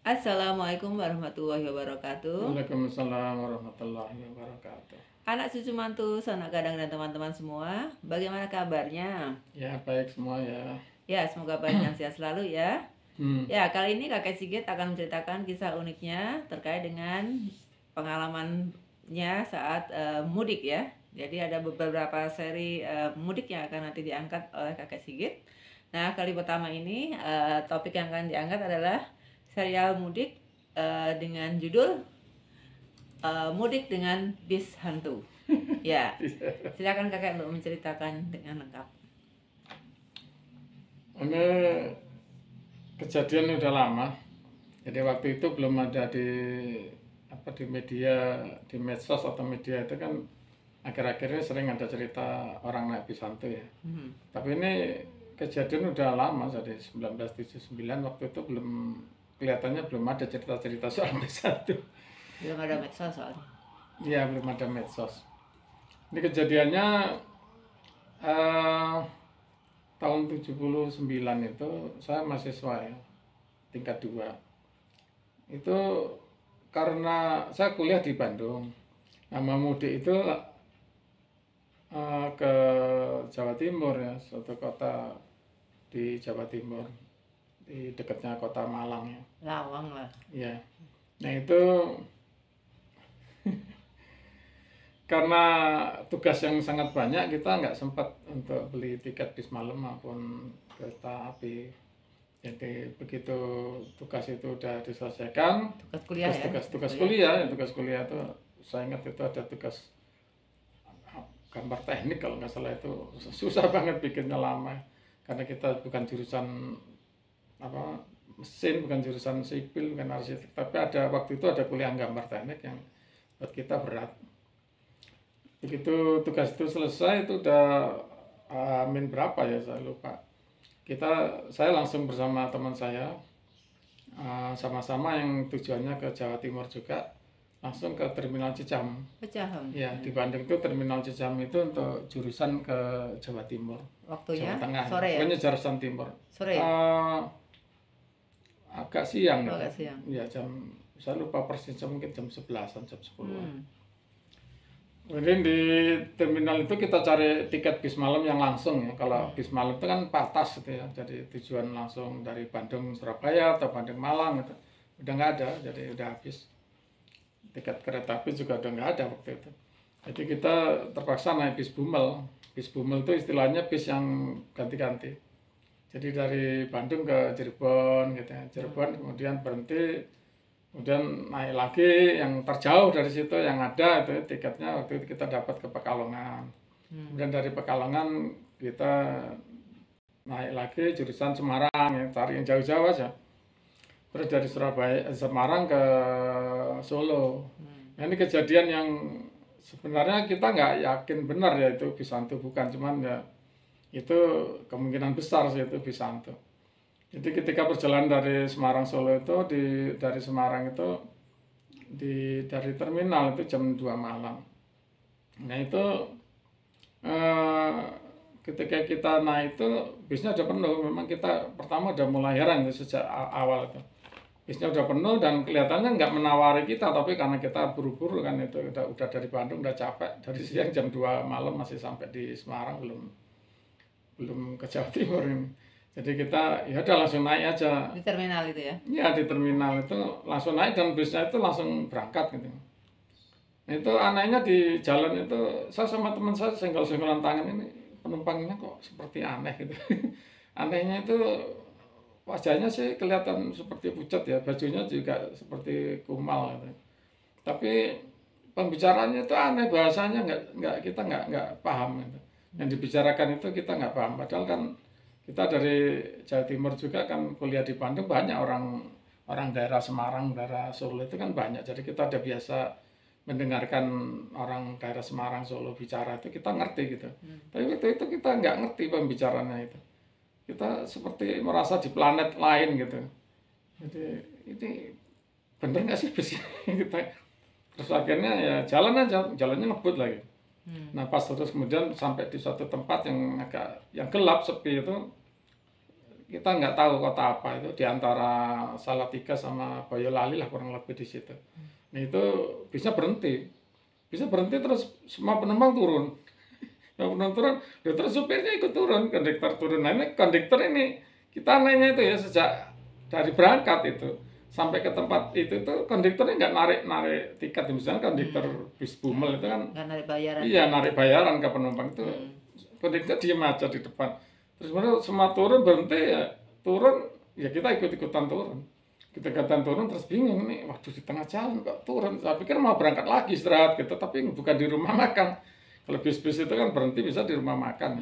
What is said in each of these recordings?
Assalamualaikum warahmatullahi wabarakatuh. Waalaikumsalam warahmatullahi wabarakatuh. Anak cucu mantu, sanak gadang dan teman-teman semua, bagaimana kabarnya? Ya, baik semua ya. Ya, semoga baik dan sehat selalu ya. Hmm. Ya, kali ini Kakek Sigit akan menceritakan kisah uniknya terkait dengan pengalamannya saat mudik ya. Jadi ada beberapa seri mudik yang akan nanti diangkat oleh Kakek Sigit. Nah, kali pertama ini topik yang akan diangkat adalah serial mudik dengan judul mudik dengan bis hantu. Ya, silakan kakek untuk menceritakan dengan lengkap. Ini kejadian udah lama. Jadi waktu itu belum ada di media, di medsos atau media itu kan akhir-akhirnya sering ada cerita orang naik bis hantu ya. Tapi ini kejadian udah lama, jadi 1979 waktu itu kelihatannya belum ada cerita-cerita soal bis hantu. Belum ada medsos soalnya. Iya, belum ada medsos. Ini kejadiannya tahun 79 itu saya mahasiswa ya, tingkat 2. Itu karena saya kuliah di Bandung. Nama mudik itu ke Jawa Timur ya, suatu kota di Jawa Timur, di dekatnya kota Malang ya. Lawang lah. Ya. Nah itu karena tugas yang sangat banyak, kita nggak sempat untuk beli tiket bis malam maupun kereta api. Jadi begitu tugas itu udah diselesaikan, Tugas kuliah ya. tugas kuliah itu saya ingat itu ada tugas gambar teknik, kalau nggak salah itu susah banget bikinnya, lama karena kita bukan jurusan mesin, bukan jurusan sipil, bukan arsitek, tapi waktu itu ada kuliah gambar teknik yang buat kita berat. Begitu tugas itu selesai, itu udah min berapa ya saya lupa, saya langsung bersama teman saya sama-sama yang tujuannya ke Jawa Timur juga, langsung ke Terminal Cijam. Ya, di Bandung itu Terminal Cijam itu untuk jurusan ke Jawa Timur. Waktunya Jawa Tengah. sore ya? Pokoknya jurusan timur. Sore ya? Agak siang gitu. Agak siang. Ya, saya lupa persisnya, mungkin jam 11-an, jam 10-an. Kemudian di terminal itu kita cari tiket bis malam yang langsung ya. Kalau bis malam itu kan patas gitu ya. Jadi tujuan langsung dari Bandung Surabaya atau Bandung Malang gitu. Udah nggak ada, jadi udah habis. Tiket kereta api juga udah nggak ada waktu itu. Jadi kita terpaksa naik bis Bumel. Bis Bumel itu istilahnya bis yang ganti-ganti. Jadi dari Bandung ke Cirebon gitu ya. Cirebon kemudian berhenti, kemudian naik lagi yang terjauh dari situ yang ada itu tiketnya waktu itu kita dapat ke Pekalongan. Kemudian dari Pekalongan kita naik lagi jurusan Semarang ya, cari yang jauh-jauh aja. Terus dari Semarang ke Solo. Nah, ini kejadian yang sebenarnya kita nggak yakin benar ya itu bis hantu, bukan, cuman ya itu kemungkinan besar sih itu bis hantu. Jadi ketika perjalanan dari Semarang Solo itu dari Semarang itu dari terminal itu jam 2 malam. Nah itu ketika kita naik itu bisnya udah penuh. Memang kita pertama udah mulai heran ya, sejak awal itu bisnya udah penuh dan kelihatannya nggak menawari kita, tapi karena kita buru-buru kan, itu udah dari Bandung udah capek, dari siang jam 2 malam masih sampai di Semarang, belum ke Jawa Timur ini. Jadi kita ya udah langsung naik aja di terminal itu ya. Ya, di terminal itu langsung naik dan bisnya itu langsung berangkat gitu. Nah, itu anehnya di jalan itu saya sama teman saya senggol-senggolan tangan, ini penumpangnya kok seperti aneh gitu. Anehnya itu wajahnya sih kelihatan seperti pucat ya, bajunya juga seperti kumal gitu. Tapi pembicaraannya itu aneh, bahasanya kita nggak paham gitu. Yang dibicarakan itu kita nggak paham, padahal kan kita dari Jawa Timur juga kan, kuliah di Bandung, banyak orang daerah Semarang, daerah Solo itu kan banyak, jadi kita udah biasa mendengarkan orang daerah Semarang, Solo bicara itu kita ngerti gitu. Tapi itu kita nggak ngerti pembicaraannya itu. Kita seperti merasa di planet lain gitu. Jadi ini bener nggak sih bis kita? Terus akhirnya ya jalannya ngebut lagi. Nah pas terus kemudian sampai di suatu tempat yang gelap, sepi itu, kita nggak tahu kota apa itu, di antara Salatiga sama Boyolali lah kurang lebih di situ. Nah itu bisa berhenti terus semua penumpang turun. Semua penumpang turun, ya terus supirnya ikut turun, kondektor turun. Nah ini kondektor ini kita nanya itu ya sejak dari berangkat itu sampai ke tempat itu tuh kondektornya nggak narik tiket, misalnya kondektor bis Bumel itu kan Nggak narik bayaran. iya narik bayaran ke penumpang itu, kondektor diem aja di depan. Terus kemudian semua turun berhenti ya turun, ya kita ikut-ikutan turun. Kita ikutan turun terus bingung nih, waduh di tengah jalan kok turun. Saya pikir mau berangkat lagi istirahat gitu, tapi bukan di rumah makan. Kalau bis-bis itu kan berhenti bisa di rumah makan.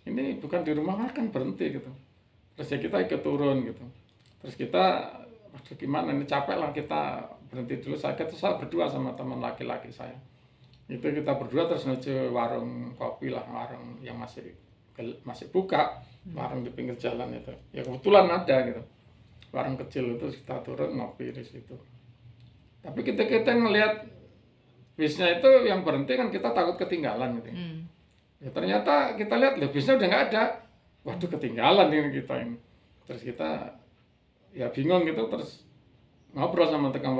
Ini bukan di rumah makan, berhenti gitu. Terus ya kita ikut turun gitu. Terus kita, waduh gimana ini capek lah, kita berhenti dulu. Saya berdua sama teman laki-laki saya. Itu kita berdua terus menuju warung kopi lah, warung yang masih buka, warung di pinggir jalan itu. Ya kebetulan ada gitu. Warung kecil itu kita turun ngopi di situ. Tapi kita ngelihat bisnya itu yang berhenti kan kita takut ketinggalan gitu. Ya ternyata kita lihat bisnya udah nggak ada. Waduh ketinggalan ini kita ini. Terus kita ya bingung gitu, terus ngobrol sama tukang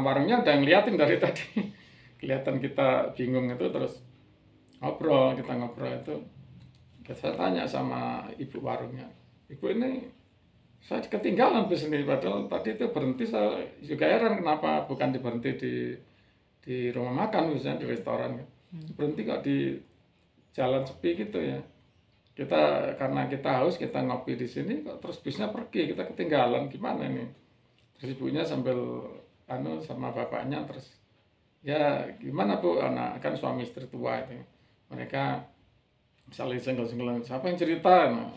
warungnya ada yang liatin dari tadi. Kelihatan kita bingung itu, terus kita ngobrol itu. Saya tanya sama ibu warungnya, ibu ini saya ketinggalan bis ini, padahal tadi itu berhenti, saya juga heran kenapa bukan diberhenti di rumah makan misalnya di restoran, berhenti kok di jalan sepi gitu ya. Karena kita haus, kita ngopi di sini kok terus bisnya pergi, kita ketinggalan, gimana ini? Terus ibunya sambil sama bapaknya, terus ya gimana Bu, anak kan suami istri tua itu, mereka saling senggol-senggolan, siapa yang cerita? Nah,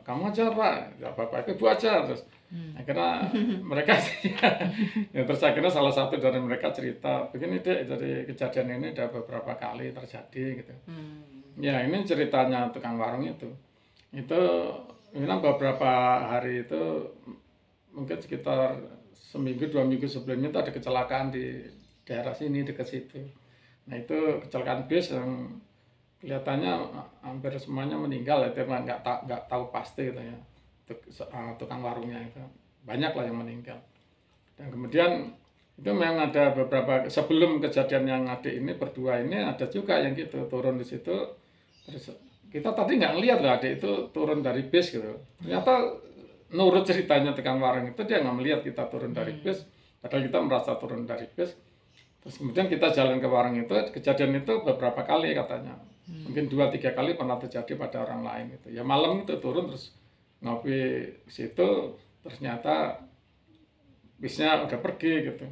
kamu aja Pak, ya Bapak Ibu aja. Terus akhirnya mereka ya, terus akhirnya salah satu dari mereka cerita, begini Dek, jadi kejadian ini udah beberapa kali terjadi gitu. Ya ini ceritanya tukang warung itu memang beberapa hari itu, mungkin sekitar seminggu 2 minggu sebelumnya itu ada kecelakaan di daerah sini dekat situ. Nah itu kecelakaan bis yang kelihatannya hampir semuanya meninggal, itu nggak tahu pasti gitu ya, tukang warungnya itu banyak lah yang meninggal. Dan kemudian itu memang ada beberapa sebelum kejadian yang adik ini berdua ini ada juga yang gitu turun di situ. Terus kita tadi nggak ngeliat lah adik itu turun dari bis gitu, ternyata nurut ceritanya tukang warung itu dia nggak melihat kita turun dari bis, padahal kita merasa turun dari bis. Terus kemudian kita jalan ke warung itu, kejadian itu beberapa kali katanya. Mungkin 2-3 kali pernah terjadi pada orang lain gitu. Ya malam itu turun terus ngopi di situ, ternyata bisnya udah pergi gitu.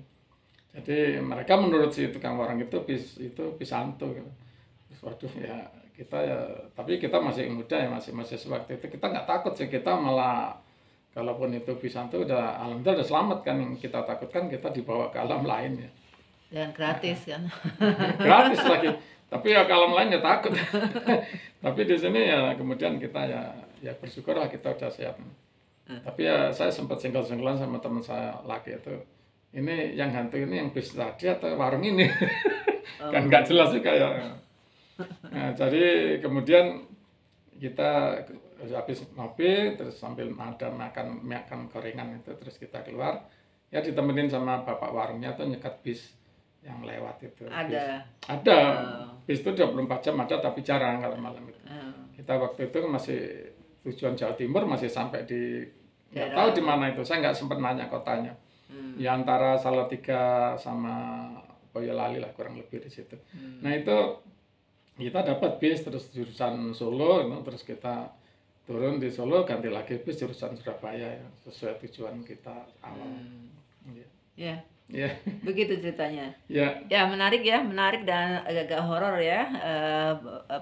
Jadi mereka menurut si tukang warung itu bis hantu gitu. Terus waduh ya kita ya, tapi kita masih muda ya, masih sewaktu itu kita nggak takut sih, kita malah kalaupun itu bis hantu udah alhamdulillah udah selamat kan, yang kita takutkan kita dibawa ke alam lain ya. Dan gratis kan. Gratis lagi. Tapi ya kalau lain ya takut. Tapi di sini ya kemudian kita ya bersyukurlah kita udah sehat. Tapi ya saya sempat senggol-senggolan sama teman saya laki itu. Ini yang hantu ini yang bis tadi atau warung ini? Kan nggak jelas juga ya. Nah, jadi kemudian kita habis ngopi terus sambil ada makan gorengan itu, terus kita keluar ya ditemenin sama bapak warungnya tuh nyekat bis yang lewat itu. Ada bis itu 24 jam ada, tapi jarang kalau malam itu. Kita waktu itu masih tujuan Jawa Timur, masih sampai di nggak tahu di mana itu, saya nggak sempat nanya kotanya. Ya antara Salatiga sama Boyolali lah kurang lebih di situ. Nah itu kita dapat bis terus jurusan Solo, terus kita turun di Solo ganti lagi bis jurusan Surabaya ya, sesuai tujuan kita awal. Ya. Ya. Begitu ceritanya. Ya. Ya menarik dan agak-agak horor ya,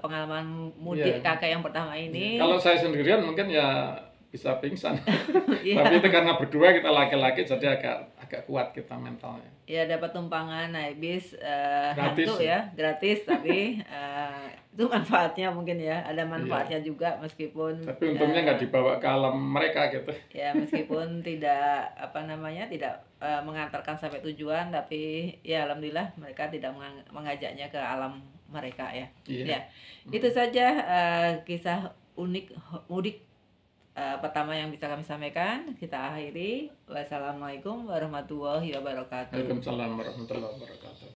pengalaman mudik kakak yang pertama ini. Kalau saya sendirian mungkin ya bisa pingsan. Tapi itu karena berdua kita laki-laki jadi agak kuat kita mentalnya. Ya dapat tumpangan naik bis hantu ya, gratis, tapi itu manfaatnya mungkin ya, ada manfaatnya juga meskipun. Tapi untungnya nggak dibawa ke alam mereka gitu. Ya meskipun tidak tidak mengantarkan sampai tujuan, tapi ya alhamdulillah mereka tidak mengajaknya ke alam mereka ya. Ya itu saja kisah unik mudik pertama yang bisa kami sampaikan. Kita akhiri. Wassalamualaikum warahmatullahi wabarakatuh. Waalaikumsalam warahmatullahi wabarakatuh.